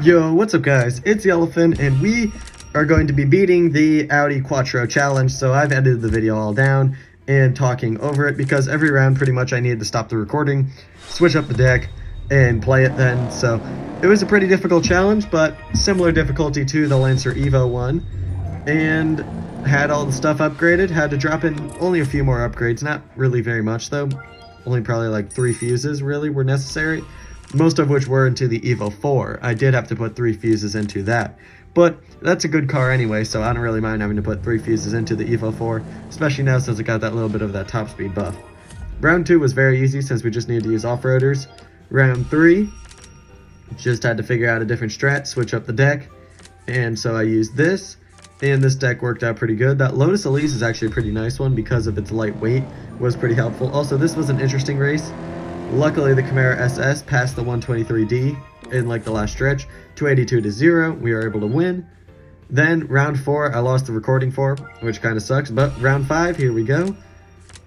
Yo, what's up guys? It's the Elephant, and we are going to be beating the Audi Quattro challenge. So I've edited the video all down and talking over it because every round pretty much I needed to stop the recording, switch up the deck, and play it then. So it was a pretty difficult challenge, but similar difficulty to the Lancer Evo one, and had all the stuff upgraded. Had to drop in only a few more upgrades, not really very much though. Only probably like 3 fuses really were necessary. Most of which were into the Evo 4. I did have to put 3 fuses into that. But that's a good car anyway, so I don't really mind having to put 3 fuses into the Evo 4, especially now since it got that little bit of that top speed buff. Round 2 was very easy since we just needed to use off-roaders. Round 3, just had to figure out a different strat, switch up the deck, and so I used this, and this deck worked out pretty good. That Lotus Elise is actually a pretty nice one because of its lightweight, was pretty helpful. Also, this was an interesting race. Luckily, the Camaro SS passed the 123D in like the last stretch, 282-0. We were able to win. Then round 4, I lost the recording for, which kind of sucks. But round 5, here we go.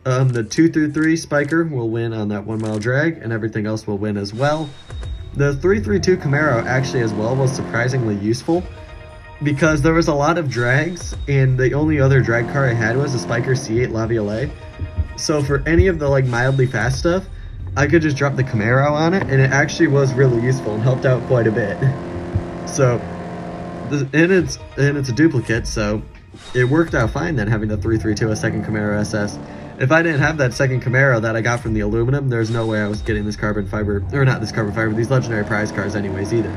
The 2-3 Spiker will win on that 1 mile drag, and everything else will win as well. The 332 Camaro actually as well was surprisingly useful because there was a lot of drags, and the only other drag car I had was a Spiker C8 La Violette. So for any of the like mildly fast stuff, I could just drop the Camaro on it, and it actually was really useful and helped out quite a bit. So, and it's a duplicate, so it worked out fine then having the 332 a second Camaro SS. If I didn't have that second Camaro that I got from the aluminum, there's no way I was getting this carbon fiber, or not this carbon fiber, these legendary prize cars anyways either.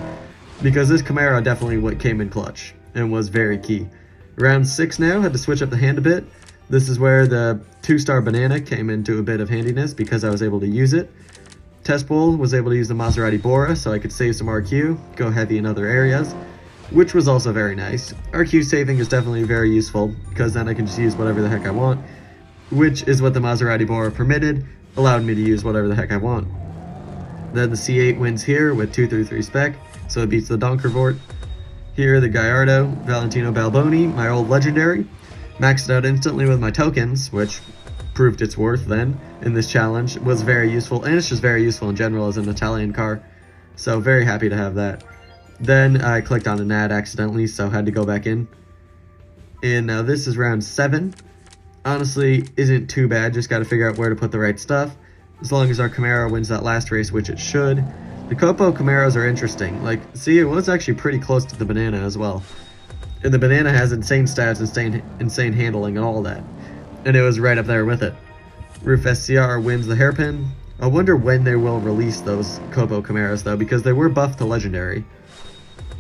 Because this Camaro definitely what came in clutch and was very key. Round 6 now, had to switch up the hand a bit. This is where the 2-star banana came into a bit of handiness because I was able to use it. Test Bowl was able to use the Maserati Bora so I could save some RQ, go heavy in other areas, which was also very nice. RQ saving is definitely very useful because then I can just use whatever the heck I want, which is what the Maserati Bora permitted, allowed me to use whatever the heck I want. Then the C8 wins here with 233 spec, so it beats the Donkervort. Here the Gallardo, Valentino Balboni, my old legendary. Maxed out instantly with my tokens, which proved its worth then in this challenge. Was very useful, and it's just very useful in general as an Italian car. So very happy to have that. Then I clicked on an ad accidentally, so had to go back in. And now this is round 7. Honestly, isn't too bad, just got to figure out where to put the right stuff. As long as our Camaro wins that last race, which it should. The Copo Camaros are interesting. Like, see, it was actually pretty close to the Banana as well. And the Banana has insane stats, insane handling, and all that. And it was right up there with it. Roof SCR wins the hairpin. I wonder when they will release those Copo Camaros, though, because they were buffed to Legendary.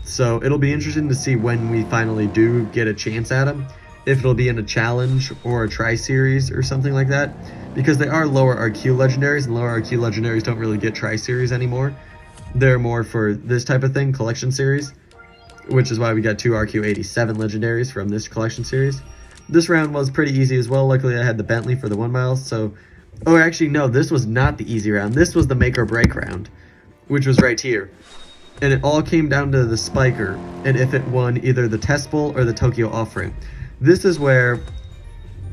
So it'll be interesting to see when we finally do get a chance at them. If it'll be in a challenge or a Tri-Series or something like that. Because they are lower RQ Legendaries, and lower RQ Legendaries don't really get Tri-Series anymore. They're more for this type of thing, Collection Series. Which is why we got 2 RQ87 legendaries from this collection series. This round was pretty easy as well. Luckily I had the Bentley for the 1 mile, so... Oh, actually, no, this was not the easy round. This was the make or break round, which was right here. And it all came down to the Spiker, and if it won either the Test Bowl or the Tokyo Off-Ramp. This is where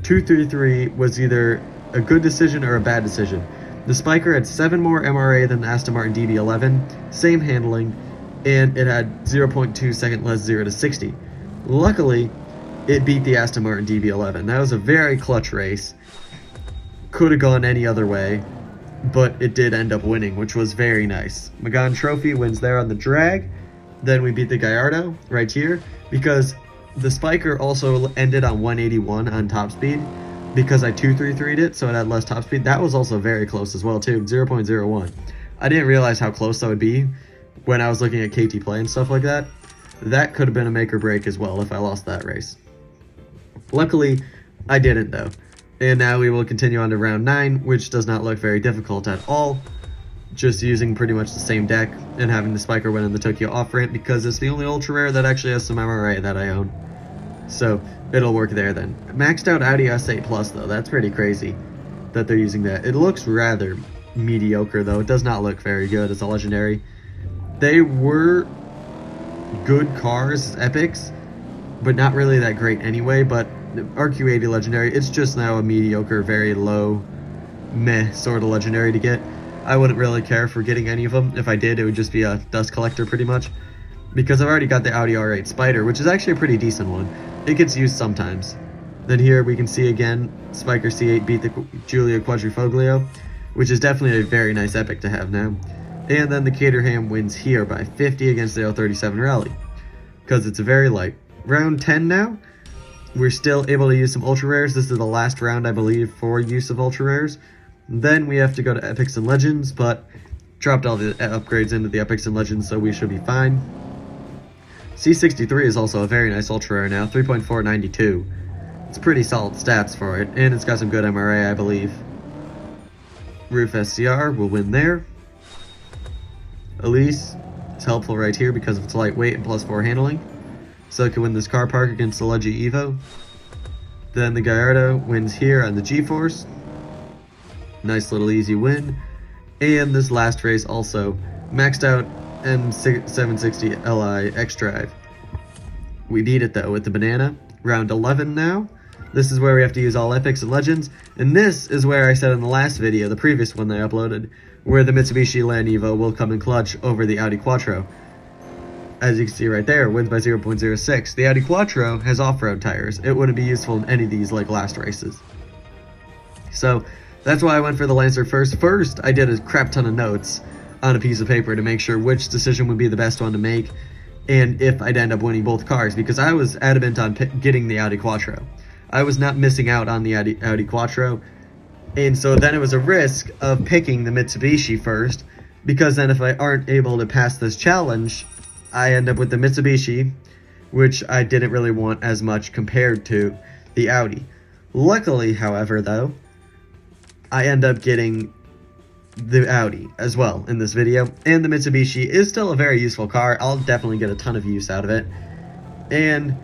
233 was either a good decision or a bad decision. The Spiker had 7 more MRA than the Aston Martin DB11, same handling, and it had 0.2 second less 0 to 60. Luckily, it beat the Aston Martin DB11. That was a very clutch race. Could have gone any other way, but it did end up winning, which was very nice. Magan Trophy wins there on the drag. Then we beat the Gallardo right here, because the Spiker also ended on 181 on top speed, because I 233'd it, so it had less top speed. That was also very close as well, too, 0.01. I didn't realize how close that would be when I was looking at KT Play and stuff like that. That could have been a make or break as well if I lost that race. Luckily, I didn't though. And now we will continue on to round 9, which does not look very difficult at all. Just using pretty much the same deck and having the Spiker win in the Tokyo Off-Ramp because it's the only ultra rare that actually has some MRA that I own. So it'll work there then. Maxed out Audi S8 Plus though, that's pretty crazy that they're using that. It looks rather mediocre though, it does not look very good as a legendary. They were good cars, epics, but not really that great anyway. But RQ80 legendary, it's just now a mediocre, very low, meh sort of legendary to get. I wouldn't really care for getting any of them. If I did, it would just be a dust collector pretty much. because I've already got the Audi R8 Spider, which is actually a pretty decent one. It gets used sometimes. Then here we can see again, Spiker C8 beat the Giulia Quadrifoglio, which is definitely a very nice epic to have now. And then the Caterham wins here by 50 against the L37 Rally, because it's very light. Round 10 now, we're still able to use some ultra rares. This is the last round, I believe, for use of ultra rares. Then we have to go to epics and legends, but dropped all the upgrades into the epics and legends, so we should be fine. C63 is also a very nice ultra rare now, 3.492. It's pretty solid stats for it, and it's got some good MRA, I believe. Roof SCR will win there. Elise is helpful right here because of its lightweight and +4 handling, so it can win this car park against the Leggy Evo. Then the Gallardo wins here on the G-Force. Nice little easy win. And this last race also maxed out M760 Li X-Drive. We need it though with the banana. Round 11 now. This is where we have to use all epics and legends, and this is where I said in the last video, the previous one that I uploaded, where the Mitsubishi Land Evo will come in clutch over the Audi Quattro. As you can see right there, wins by 0.06. The Audi Quattro has off-road tires. It wouldn't be useful in any of these like last races. So that's why I went for the Lancer first. First, I did a crap ton of notes on a piece of paper to make sure which decision would be the best one to make, and if I'd end up winning both cars, because I was adamant on getting the Audi Quattro. I was not missing out on the Audi Quattro, and so then it was a risk of picking the Mitsubishi first, because then if I aren't able to pass this challenge, I end up with the Mitsubishi, which I didn't really want as much compared to the Audi. Luckily, however, though, I end up getting the Audi as well in this video, and the Mitsubishi is still a very useful car. I'll definitely get a ton of use out of it, and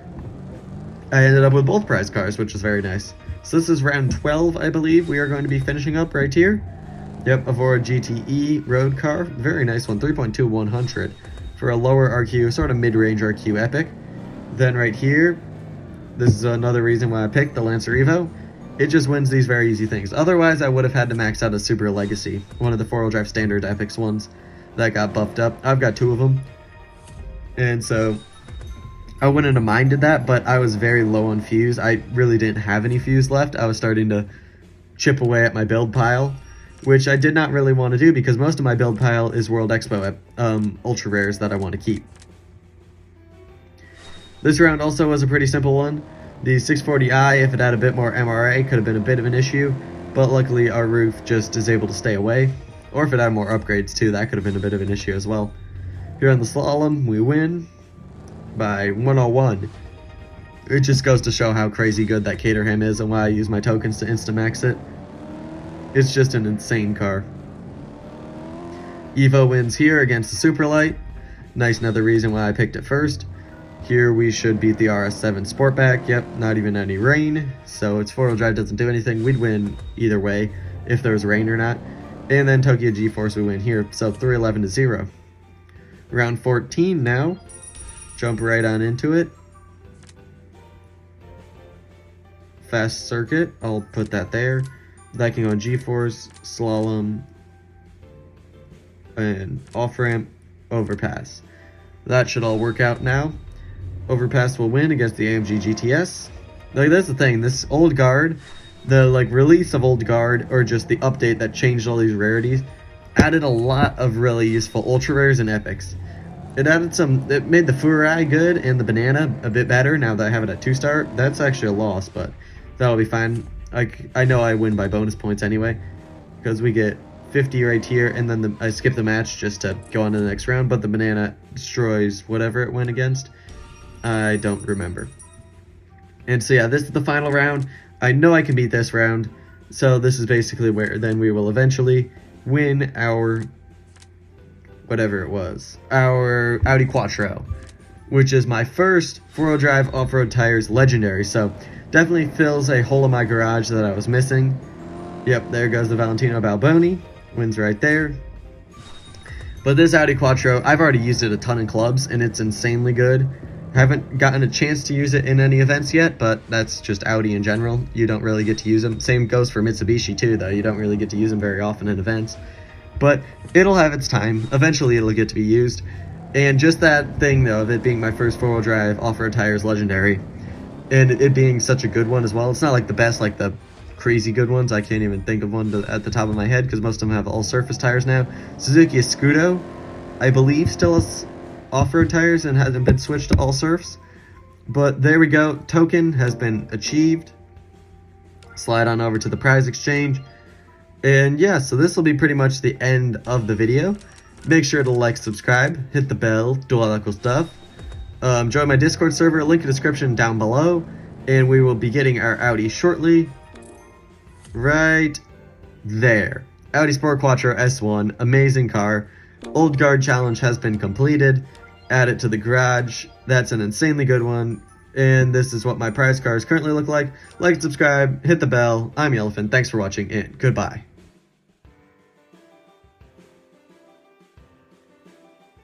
I ended up with both prize cars, which is very nice. So this is round 12, I believe, we are going to be finishing up right here. Yep, Avora GTE road car, very nice one, 3.2100 for a lower RQ, sort of mid-range RQ epic. Then right here, this is another reason why I picked the Lancer Evo. It just wins these very easy things. Otherwise, I would have had to max out a Super Legacy, one of the 4-wheel drive standard epics ones that got buffed up. I've got 2 of them, and so I wouldn't have minded that, but I was very low on fuse. I really didn't have any fuse left. I was starting to chip away at my build pile, which I did not really want to do because most of my build pile is World Expo ultra rares that I want to keep. This round also was a pretty simple one. The 640i, if it had a bit more MRA, could have been a bit of an issue, but luckily our roof just is able to stay away. Or if it had more upgrades too, that could have been a bit of an issue as well. Here on the slalom, we win by 101. It just goes to show how crazy good that Caterham is and why I use my tokens to insta-max it. It's just an insane car. Evo wins here against the Superlight. Nice, another reason why I picked it first. Here we should beat the RS7 Sportback. Yep, not even any rain, so its 4-wheel drive doesn't do anything. We'd win either way, if there was rain or not. And then Tokyo G-Force we win here, so 311-0. Round 14 now. Jump right on into it. Fast circuit, I'll put that there. That can go on G-Force, slalom, and off-ramp, overpass. That should all work out now. Overpass will win against the AMG GTS. Like, that's the thing, this Old Guard, the release of Old Guard, or just the update that changed all these rarities, added a lot of really useful ultra rares and epics. It made the Furai good and the banana a bit better now that I have it at 2-star. That's actually a loss, but that'll be fine. I know I win by bonus points anyway, because we get 50 right here, and then I skip the match just to go on to the next round, but the banana destroys whatever it went against. I don't remember. And so yeah, this is the final round. I know I can beat this round, so this is basically where then we will eventually win our whatever it was, our Audi Quattro, which is my first 4-wheel drive off-road tires legendary, so definitely fills a hole in my garage that I was missing. Yep, there goes the Valentino Balboni, wins right there. But this Audi Quattro, I've already used it a ton in clubs, and it's insanely good. Haven't gotten a chance to use it in any events yet, but that's just Audi in general. You don't really get to use them. Same goes for Mitsubishi too, though. You don't really get to use them very often in events. But it'll have its time. Eventually it'll get to be used. And just that thing, though, of it being my first four-wheel drive off-road tire is legendary. And it being such a good one as well. It's not like the best, like the crazy good ones. I can't even think of one at the top of my head because most of them have all-surface tires now. Suzuki Scudo, I believe, still has off-road tires and hasn't been switched to all-surfs. But there we go. Token has been achieved. Slide on over to the prize exchange. And yeah, so this will be pretty much the end of the video. Make sure to like, subscribe, hit the bell, do all that cool stuff. Join my Discord server, link in the description down below. And we will be getting our Audi shortly. Right there. Audi Sport Quattro S1, amazing car. Old Guard challenge has been completed. Add it to the garage. That's an insanely good one. And this is what my prize cars currently look like. Like and subscribe, hit the bell. I'm Elephant. Thanks for watching, and goodbye.